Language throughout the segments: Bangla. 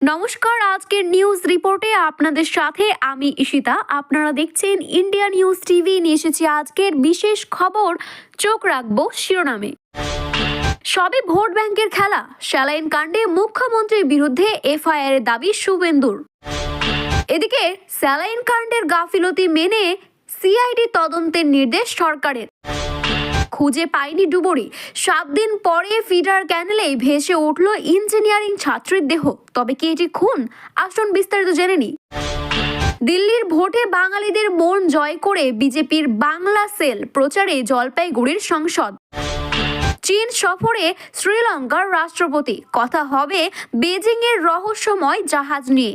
নমস্কার, আজকের নিউজ রিপোর্টে আপনাদের সাথে আমি ঈশিতা। আপনারা দেখছেন ইন্ডিয়া নিউজ টিভি। নিয়ে এসেছি আজকের বিশেষ খবর। চোখ রাখবো শিরোনামে। সবে ভোট ব্যাংকের খেলা, স্যালাইন কাণ্ডে মুখ্যমন্ত্রীর বিরুদ্ধে এফআইআর এর দাবি শুভেন্দুর। এদিকে স্যালাইন কাণ্ডের গাফিলতি মেনে সিআইডি তদন্তের নির্দেশ সরকারের। খুঁজে পায়নি ডুবুরি, 7 দিন পরে ফিডার ক্যানেলেই ভেসে উঠল ইঞ্জিনিয়ারিং ছাত্রীর দেহ। তবে কি এটি খুন? আসুন বিস্তারিত জেনে নিই। দিল্লির ভোটে বাঙালিদের মন জয় করে বিজেপির বাংলা সেল প্রচারে জলপাইগুড়ির সংসদ। চীন সফরে শ্রীলঙ্কার রাষ্ট্রপতি, কথা হবে বেজিং এর রহস্যময় জাহাজ নিয়ে।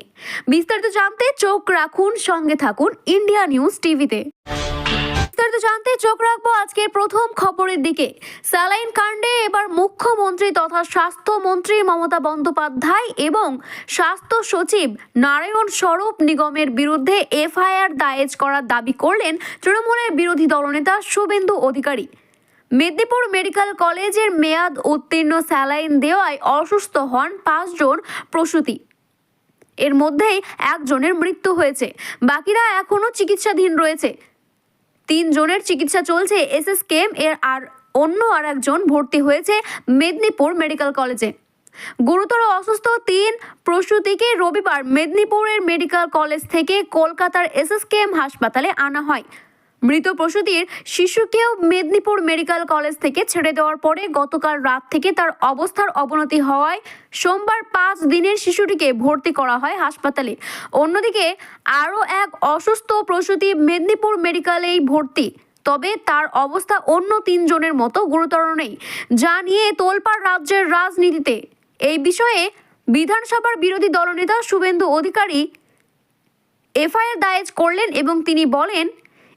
বিস্তারিত জানতে চোখ রাখুন, সঙ্গে থাকুন ইন্ডিয়া নিউজ টিভিতে। জানতে চোখ রাখবো আজকের প্রথম খবরের দিকে। স্যালাইন কাণ্ডে এবার মুখ্যমন্ত্রী তথা স্বাস্থ্যমন্ত্রী মমতা বন্দ্যোপাধ্যায় এবং স্বাস্থ্য সচিব নারায়ণ স্বরূপ নিগমের বিরুদ্ধে এফআইআর দায়ের করার দাবি করলেন তৃণমূলের বিরোধী দলনেতা শুভেন্দু অধিকারী। মেদিনীপুর মেডিকেল কলেজের মেয়াদ উত্তীর্ণ স্যালাইন দেওয়ায় অসুস্থ হন 5 জন প্রসূতি। এর মধ্যেই একজনের মৃত্যু হয়েছে, বাকিরা এখনো চিকিৎসাধীন রয়েছে। 3 জনের চিকিৎসা চলছে এসএসকেএম এর, আর অন্য একজন ভর্তি হয়েছে মেদিনীপুর মেডিকেল কলেজে। গুরুতর অসুস্থ 3 প্রসূতিকে রবিবার মেদিনীপুরের মেডিকেল কলেজ থেকে কলকাতার এসএসকেএম হাসপাতালে আনা হয়। মৃত প্রসূতির শিশুকেও মেদিনীপুর মেডিকেল কলেজ থেকে ছেড়ে দেওয়ার পরে গতকাল রাত থেকে তার অবস্থার অবনতি হওয়ায় সোমবার 5 দিনের শিশুটিকে ভর্তি করা হয় হাসপাতালে। অন্যদিকে আরও এক অসুস্থ প্রসূতি মেদিনীপুর মেডিকেলেই ভর্তি, তবে তার অবস্থা অন্য 3 জনের মতো গুরুতর নেই, যা নিয়ে তোলপাড় রাজ্যের রাজনীতিতে। এই বিষয়ে বিধানসভার বিরোধী দলনেতা শুভেন্দু অধিকারী এফআইআর দায়ের করলেন এবং তিনি বলেন,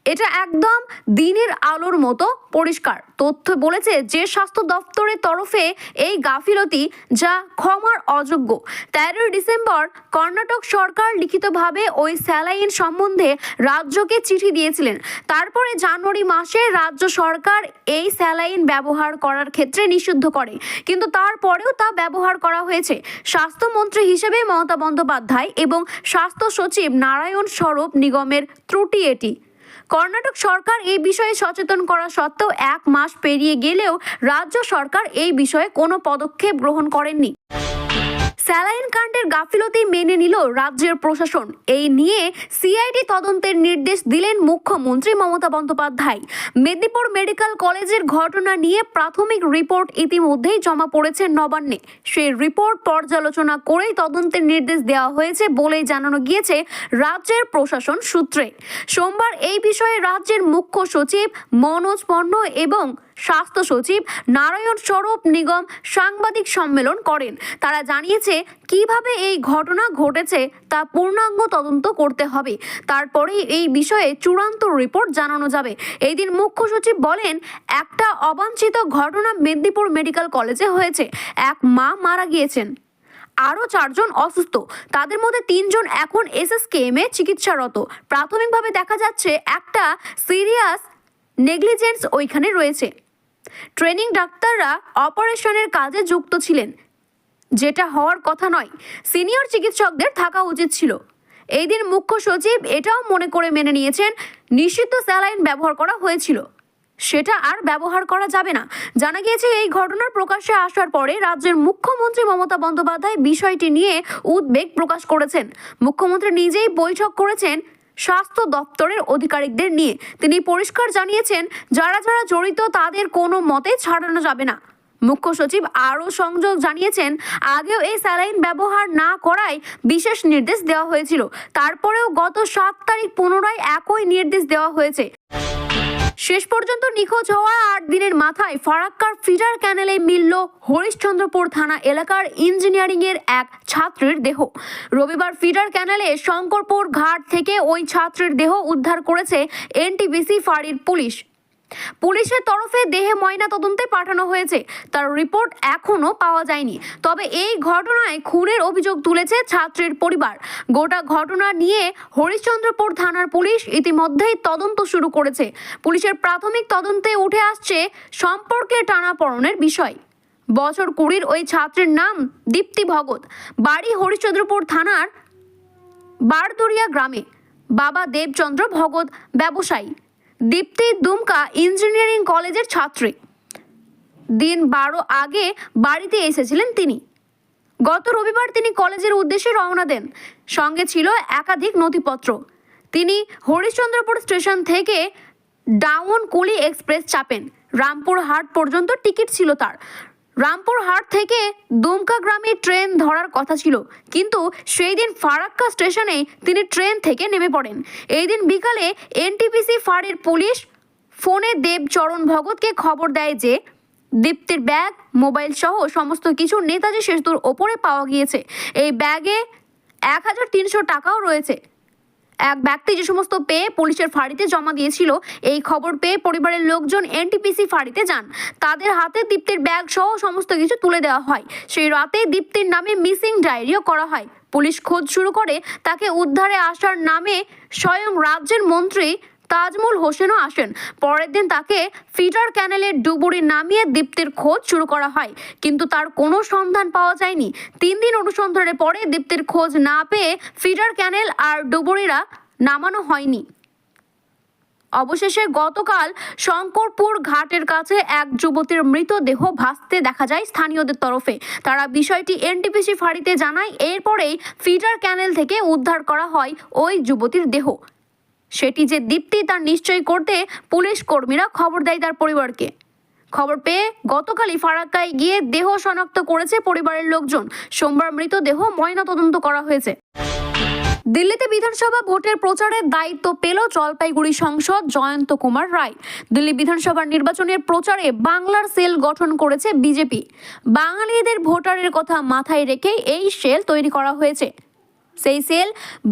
এটা একদম দিনের আলোর মতো পরিষ্কার তথ্য বলেছে যে স্বাস্থ্য দপ্তরের তরফে এই গাফিলতি, যা ক্ষমার অযোগ্য। 13 ডিসেম্বর কর্ণাটক সরকার লিখিতভাবে ওই স্যালাইন সম্বন্ধে রাজ্যকে চিঠি দিয়েছিলেন। তারপরে জানুয়ারি মাসে রাজ্য সরকার এই স্যালাইন ব্যবহার করার ক্ষেত্রে নিষিদ্ধ করে, কিন্তু তারপরেও তা ব্যবহার করা হয়েছে। স্বাস্থ্যমন্ত্রী হিসেবে মমতা বন্দ্যোপাধ্যায় এবং স্বাস্থ্য সচিব নারায়ণ স্বরূপ নিগমের ত্রুটি এটি। কর্ণাটক সরকার এই বিষয়ে সচেতন করা সত্ত্বেও 1 মাস পেরিয়ে গেলেও রাজ্য সরকার এই বিষয়ে কোনো পদক্ষেপ গ্রহণ করেননি। স্যালাইন কাণ্ডের গাফিলতি মেনে নিল রাজ্যের প্রশাসন। এই নিয়ে সিআইডি তদন্তের নির্দেশ দিলেন মুখ্যমন্ত্রী মমতা বন্দ্যোপাধ্যায়। মেদিনীপুর মেডিকেল কলেজের ঘটনা নিয়ে প্রাথমিক রিপোর্ট ইতিমধ্যেই জমা পড়েছে নবান্নে। সেই রিপোর্ট পর্যালোচনা করেই তদন্তের নির্দেশ দেওয়া হয়েছে বলেই জানানো গিয়েছে রাজ্যের প্রশাসন সূত্রে। সোমবার এই বিষয়ে রাজ্যের মুখ্য সচিব মনোজ পণ্য এবং স্বাস্থ্য সচিব নারায়ণ স্বরূপ নিগম সাংবাদিক সম্মেলন করেন। তারা জানিয়েছে কিভাবে এই ঘটনা ঘটেছে তা পূর্ণাঙ্গ তদন্ত করতে হবে, তারপরেই এই বিষয়ে চূড়ান্ত রিপোর্ট জানানো যাবে। এই দিন মুখ্য সচিব বলেন, একটা অবাঞ্ছিত ঘটনা মেদিনীপুর মেডিকেল কলেজে হয়েছে। এক মা মারা গিয়েছেন, আরও 4 জন অসুস্থ, তাদের মধ্যে 3 জন এখন এসএসকেএম এ চিকিৎসারত। প্রাথমিকভাবে দেখা যাচ্ছে একটা সিরিয়াস নেগলিজেন্স ওইখানে রয়েছে। ট্রেনিং ডাক্তাররা অপারেশনের কাজে যুক্ত ছিলেন, যেটা হওয়ার কথা নয়। সিনিয়র চিকিৎসকদের থাকা উচিত ছিল। এই দিন মুখ্য সচিব এটাও মনে করে মেনে নিয়েছেন নিষিদ্ধ স্যালাইন ব্যবহার করা হয়েছিল, সেটা আর ব্যবহার করা যাবে না। জানা গিয়েছে এই ঘটনার প্রকাশ্যে আসার পরে রাজ্যের মুখ্যমন্ত্রী মমতা বন্দ্যোপাধ্যায় বিষয়টি নিয়ে উদ্বেগ প্রকাশ করেছেন। মুখ্যমন্ত্রী নিজেই বৈঠক করেছেন স্বাস্থ্য দপ্তরের আধিকারিকদের নিয়ে। তিনি পরিষ্কার জানিয়েছেন, যারা যারা জড়িত তাদের কোনো মতে ছাড়ানো যাবে না। মুখ্য সচিব আরও সংযোগ জানিয়েছেন, আগেও এই স্যালাইন ব্যবহার না করায় বিশেষ নির্দেশ দেওয়া হয়েছিল, তারপরেও গত 7 তারিখ পুনরায় একই নির্দেশ দেওয়া হয়েছে। শেষ পর্যন্ত নিখোঁজ হওয়া 8 দিনের মাথায় ফারাক্কার ফিডার ক্যানেলে মিলল হরিশ্চন্দ্রপুর থানা এলাকার ইঞ্জিনিয়ারিং এর এক ছাত্রীর দেহ। রবিবার ফিডার ক্যানেলে শঙ্করপুর ঘাট থেকে ওই ছাত্রীর দেহ উদ্ধার করেছে এনটিপিসি ফাঁড়ির পুলিশ। পুলিশের তরফে দেহে ময়না তদন্তে পাঠানো হয়েছে, তার রিপোর্ট এখনো পাওয়া যায়নি। তবে এই ঘটনায় খুনের অভিযোগ তুলেছে ছাত্রীর পরিবার। গোটা ঘটনা নিয়ে হরিশ্চন্দ্রপুর থানার পুলিশ ইতিমধ্যেই তদন্ত শুরু করেছে। পুলিশের প্রাথমিক তদন্তে উঠে আসছে সম্পর্কের টানাপোড়েনের বিষয়। বছর 20 ওই ছাত্রের নাম দীপ্তি ভগত, বাড়ি হরিশ্চন্দ্রপুর থানার বারদুরিয়া গ্রামে। বাবা দেবচন্দ্র ভগত ব্যবসায়ী। দীপ্তি দুমকা ইঞ্জিনিয়ারিং কলেজের ছাত্রী। দিন 12 আগে বাড়িতে এসেছিলেন তিনি। গত রবিবার তিনি কলেজের উদ্দেশ্যে রওনা দেন। সঙ্গে ছিল একাধিক নথিপত্র। তিনি হরিশ্চন্দ্রপুর স্টেশন থেকে ডাউন কুলি এক্সপ্রেস চাপেন। রামপুর হাট পর্যন্ত টিকিট ছিল তার। রামপুর হাট থেকে দুমকা গ্রামে ট্রেন ধরার কথা ছিল, কিন্তু সেই দিন ফারাক্কা স্টেশনে তিনি ট্রেন থেকে নেমে পড়েন। এই দিন বিকালে এনটিপিসি ফাঁড়ির পুলিশ ফোনে দেবচরণ ভগতকে খবর দেয় যে দীপ্তির ব্যাগ, মোবাইল সহ সমস্ত কিছু নেতাজি সেতুর ওপরে পাওয়া গিয়েছে। এই ব্যাগে 1300 টাকাও রয়েছে। এক ব্যক্তি যে সমস্ত পেয়ে পুলিশের ফাঁড়িতে জমা দিয়েছিল, এই খবর পেয়ে পরিবারের লোকজন এনটিপিসি ফাঁড়িতে যান। তাদের হাতে দীপ্তির ব্যাগ সহ সমস্ত কিছু তুলে দেওয়া হয়। সেই রাতে দীপ্তির নামে মিসিং ডায়েরিও করা হয়। পুলিশ খোঁজ শুরু করে। তাকে উদ্ধারে আসার নামে স্বয়ং রাজ্যের মন্ত্রী তাজমুল হোসেনও আসেন। পরের দিন তাকে ফিটার ক্যানেলের ডুবুরি নামিয়ে দীপ্তির খোঁজ শুরু করা হয়, কিন্তু তার কোনো সন্ধান পাওয়া যায়নি। 3 দিন অনুসন্ধানের পরে দীপ্তির খোঁজ না পেয়ে ফিটার ক্যানেল আর ডুবুরিরা নামানো হয়নি। অবশেষে গতকাল শঙ্করপুর ঘাটের কাছে এক যুবতীর মৃতদেহ ভাসতে দেখা যায় স্থানীয়দের তরফে। তারা বিষয়টি এনটিপিসি ফাঁড়িতে জানায়। এরপরেই ফিটার ক্যানেল থেকে উদ্ধার করা হয় ওই যুবতীর দেহ। সেটি যে দীপ্তি তা নিশ্চয় করতে পুলিশ কর্মীরা খবর দেয় তার পরিবারকে। খবর পেয়ে গতকালই ফারাক্কায় গিয়ে দেহ শনাক্ত করেছে পরিবারের লোকজন। সোমবার মৃতদেহ ময়নাতদন্ত করা হয়েছে। দিল্লিতে বিধানসভা ভোটের প্রচারের দায়িত্ব পেল জলপাইগুড়ি সাংসদ জয়ন্ত কুমার রায়। দিল্লি বিধানসভা নির্বাচনের প্রচারে বাংলার সেল গঠন করেছে বিজেপি। বাঙালিদের ভোটারের কথা মাথায় রেখে এই সেল তৈরি করা হয়েছে। সেই সেল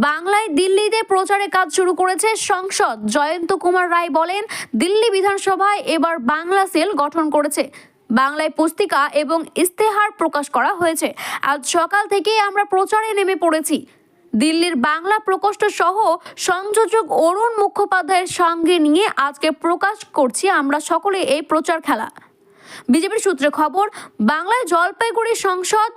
বাংলায় দিল্লিতে প্রচারে কাজ শুরু করেছে। সাংসদ জয়ন্ত কুমার রায় বলেন, দিল্লি বিধানসভায় এবার বাংলা সেল গঠন করেছে। বাংলায় পুস্তিকা এবং ইস্তেহার প্রকাশ করা হয়েছে। আজ সকাল থেকেই আমরা প্রচারে নেমে পড়েছি। দিল্লির বাংলা প্রকোষ্ঠ সহ সংযোজক অরুণ মুখোপাধ্যায়ের সঙ্গে নিয়ে আজকে প্রকাশ করছি আমরা সকলে এই প্রচার খেলা। বিজেপির সূত্রে খবর, বাংলায় জলপাইগুড়ি সাংসদ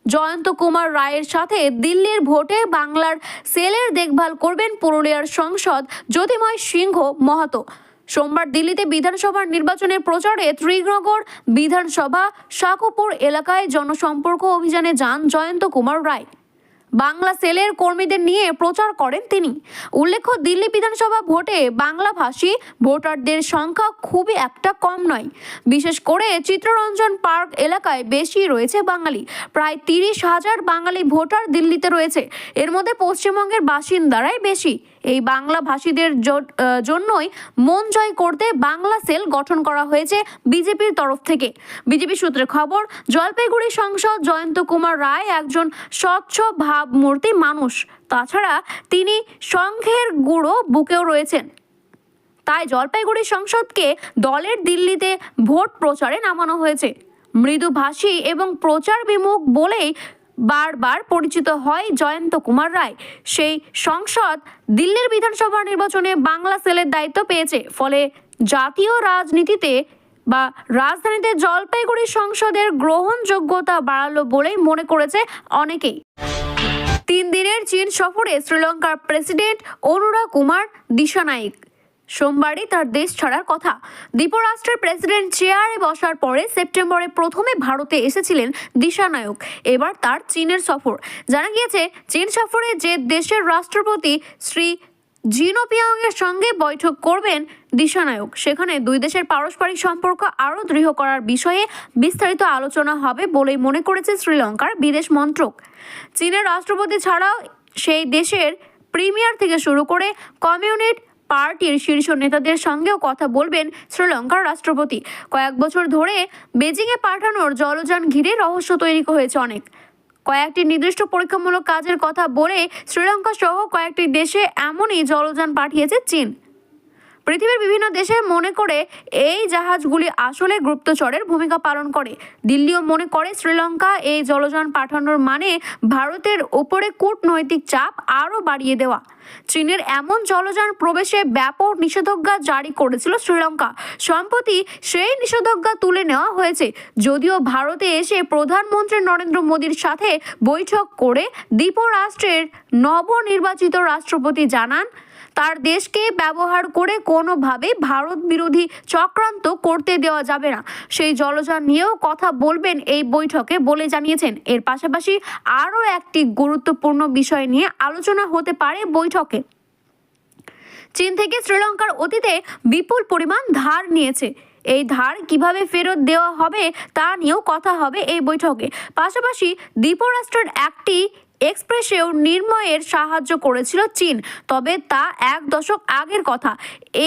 জয়ন্ত কুমার রায়ের সাথে দিল্লির ভোটে বাংলার সেলের দেখভাল করবেন পুরুলিয়ার সাংসদ জ্যোতির্ময় সিংহ মাহাতো। সোমবার দিল্লিতে বিধানসভার নির্বাচনের প্রচারে ত্রিনগর বিধানসভা শাকুপুর এলাকায় জনসম্পর্ক অভিযানে যান জয়ন্ত কুমার রায়। বাংলা সেলের কর্মীদের নিয়ে প্রচার করেন তিনি। উল্লেখ্য, দিল্লি বিধানসভা ভোটে বাংলাভাষী ভোটারদের সংখ্যা খুবই একটা কম নয়। বিশেষ করে চিত্তরঞ্জন পার্ক এলাকায় বেশি রয়েছে বাঙালি। প্রায় 30,000 বাঙালি ভোটার দিল্লিতে রয়েছে। এর মধ্যে পশ্চিমবঙ্গের বাসিন্দারাই বেশি। এই বাংলা ভাষীদের জন্যই মন জয় করতে বাংলা সেল গঠন করা হয়েছে বিজেপির তরফ থেকে। বিজেপি সূত্রে খবর, জলপাইগুড়ি সাংসদ জয়ন্ত কুমার রায় একজন স্বচ্ছ ভাবমূর্তি মানুষ। তাছাড়া তিনি সংঘের গুঁড়ো বুকেও রয়েছেন। তাই জলপাইগুড়ি সাংসদকে দলের দিল্লিতে ভোট প্রচারে নামানো হয়েছে। মৃদুভাষী এবং প্রচার বিমুখ বলেই বারবার পরিচিত হয় জয়ন্ত কুমার রায়। সেই সংসদ দিল্লির বিধানসভা নির্বাচনে বাংলা সেলের দায়িত্ব পেয়েছে। ফলে জাতীয় রাজনীতিতে বা রাজধানীতে জলপাইগুড়ি সংসদের গ্রহণযোগ্যতা বাড়ালো বলেই মনে করেছে অনেকেই। 3 দিনের চীন সফরে শ্রীলঙ্কার প্রেসিডেন্ট অনুরা কুমার দিশানায়েক সোমবারই তার দেশ ছাড়ার কথা। দ্বীপরাষ্ট্রের প্রেসিডেন্ট চেয়ারে বসার পরে সেপ্টেম্বরে প্রথমে ভারতে এসেছিলেন দিশানায়েক। এবার তার চীনের সফর। জানা গিয়েছে, চীন সফরে যে দেশের রাষ্ট্রপতি শ্রী জিনপিং এর সঙ্গে বৈঠক করবেন দিশানায়েক, সেখানে 2 দেশের পারস্পরিক সম্পর্ক আরও দৃঢ় করার বিষয়ে বিস্তারিত আলোচনা হবে বলেই মনে করেছে শ্রীলঙ্কার বিদেশ মন্ত্রক। চীনের রাষ্ট্রপতি ছাড়াও সেই দেশের প্রিমিয়ার থেকে শুরু করে কমিউনিস্ট পার্টির শীর্ষ নেতাদের সঙ্গেও কথা বলবেন শ্রীলঙ্কার রাষ্ট্রপতি। কয়েক বছর ধরে বেজিংয়ে পাঠানোর জলযান ঘিরে রহস্য তৈরি হয়েছে অনেক। কয়েকটি নির্দিষ্ট পরীক্ষামূলক কাজের কথা বলে শ্রীলঙ্কা সহ কয়েকটি দেশে এমনই জলযান পাঠিয়েছে চীন। পৃথিবীর বিভিন্ন দেশে মনে করে এই জাহাজগুলি আসলে গুপ্তচরের ভূমিকা পালন করে। দিল্লিও মনে করে শ্রীলঙ্কা এই জলযান পাঠানোর মানে ভারতের ওপরে কূটনৈতিক চাপ আরও বাড়িয়ে দেওয়া। চীনের এমন জলযান প্রবেশে ব্যাপক নিষেধাজ্ঞা জারি করেছিল শ্রীলঙ্কা। সম্প্রতি সেই নিষেধাজ্ঞা তুলে নেওয়া হয়েছে। যদিও ভারতে এসে প্রধানমন্ত্রী নরেন্দ্র মোদীর সাথে বৈঠক করে দ্বীপরাষ্ট্রের নবনির্বাচিত রাষ্ট্রপতি জানান তার দেশকে ব্যবহার করে কোনোভাবে ভারত বিরোধী চক্রান্ত করতে দেওয়া যাবে না। সেই জলযান নিয়েও কথা বলবেন এই বৈঠকে বলে জানিয়েছেন। এর পাশাপাশি আরও একটি গুরুত্বপূর্ণ বিষয় নিয়ে আলোচনা হতে পারে বৈঠকে। চীন থেকে শ্রীলঙ্কার অতীতে বিপুল পরিমাণ ধার নিয়েছে। এই ধার কিভাবে ফেরত দেওয়া হবে তা নিয়েও কথা হবে এই বৈঠকে। পাশাপাশি দ্বীপরাষ্ট্রের একটি এক্সপ্রেসেও নির্ময়ের সাহায্য করেছিল চীন, তবে তা 1 দশক আগের কথা।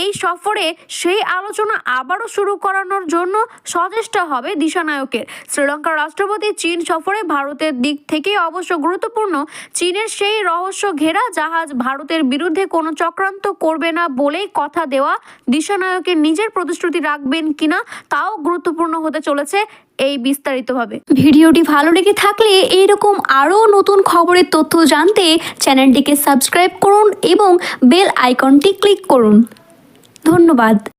এই সফরে সেই আলোচনা আবারও শুরু করানোর জন্য সচেষ্টা হবে দিশানায়কের। শ্রীলঙ্কার রাষ্ট্রপতি চীন সফরে ভারতের দিক থেকে অবশ্য গুরুত্বপূর্ণ। চীনের সেই রহস্য ঘেরা জাহাজ ভারতের বিরুদ্ধে কোনো চক্রান্ত করবে না বলেই কথা দেওয়া দিশানায়কের নিজের প্রতিশ্রুতি রাখবেন কিনা তাও গুরুত্বপূর্ণ হতে চলেছে এই বিস্তারিতভাবে। ভিডিওটি ভালো লেগে থাকলে এইরকম আরও নতুন খবরের তথ্য জানতে চ্যানেলটিকে সাবস্ক্রাইব করুন এবং বেল আইকনটি ক্লিক করুন। ধন্যবাদ।